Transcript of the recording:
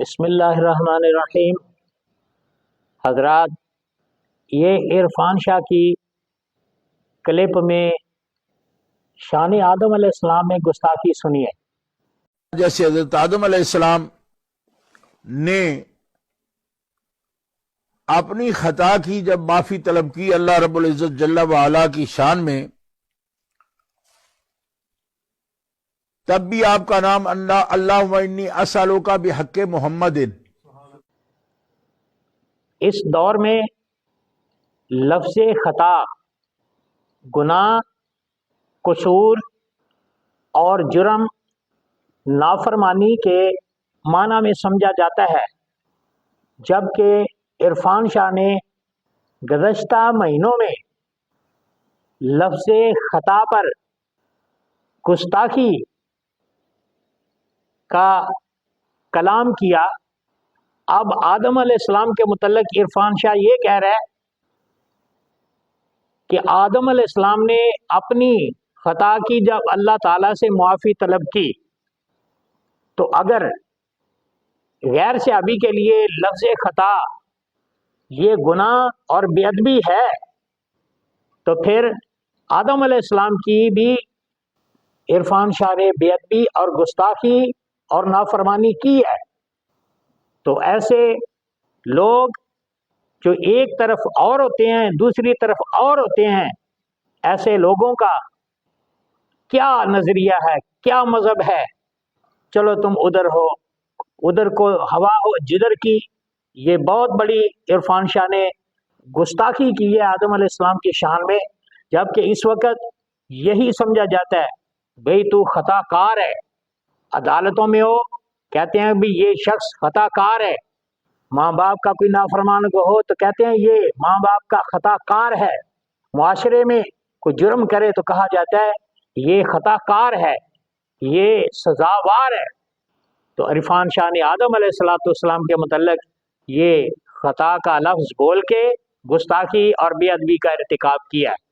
بسم اللہ الرحمن الرحیم۔ حضرات، یہ عرفان شاہ کی کلپ میں شان آدم علیہ السلام میں گستاخی سنیے۔ جیسے حضرت آدم علیہ السلام نے اپنی خطا کی جب معافی طلب کی اللہ رب العزت جل وعلا کی شان میں، تب بھی آپ کا نام اللہم انی اسألک بحق محمد۔ اس دور میں لفظ خطا گناہ، قصور اور جرم، نافرمانی کے معنی میں سمجھا جاتا ہے، جبکہ عرفان شاہ نے گزشتہ مہینوں میں لفظ خطا پر گستاخی کا کلام کیا۔ اب آدم علیہ السلام کے متعلق عرفان شاہ یہ کہہ رہا ہے کہ آدم علیہ السلام نے اپنی خطا کی جب اللہ تعالیٰ سے معافی طلب کی، تو اگر غیر صحابی کے لیے لفظ خطا یہ گناہ اور بے ادبی ہے، تو پھر آدم علیہ السلام کی بھی عرفان شاہ نے بے ادبی اور گستاخی اور نافرمانی کی ہے۔ تو ایسے لوگ جو ایک طرف اور ہوتے ہیں دوسری طرف اور ہوتے ہیں، ایسے لوگوں کا کیا نظریہ ہے، کیا مذہب ہے؟ چلو تم ادھر ہو، ادھر کو ہوا ہو جدھر کی۔ یہ بہت بڑی عرفان شاہ نے گستاخی کی ہے آدم علیہ السلام کی شان میں، جبکہ اس وقت یہی سمجھا جاتا ہے بھئی تو خطا کار ہے۔ عدالتوں میں ہو، کہتے ہیں بھی یہ شخص خطا کار ہے۔ ماں باپ کا کوئی نافرمان ہو تو کہتے ہیں یہ ماں باپ کا خطا کار ہے۔ معاشرے میں کوئی جرم کرے تو کہا جاتا ہے یہ خطا کار ہے، یہ سزاوار ہے۔ تو عرفان شاہ نے آدم علیہ السلام کے متعلق یہ خطا کا لفظ بول کے گستاخی اور بے ادبی کا ارتکاب کیا ہے۔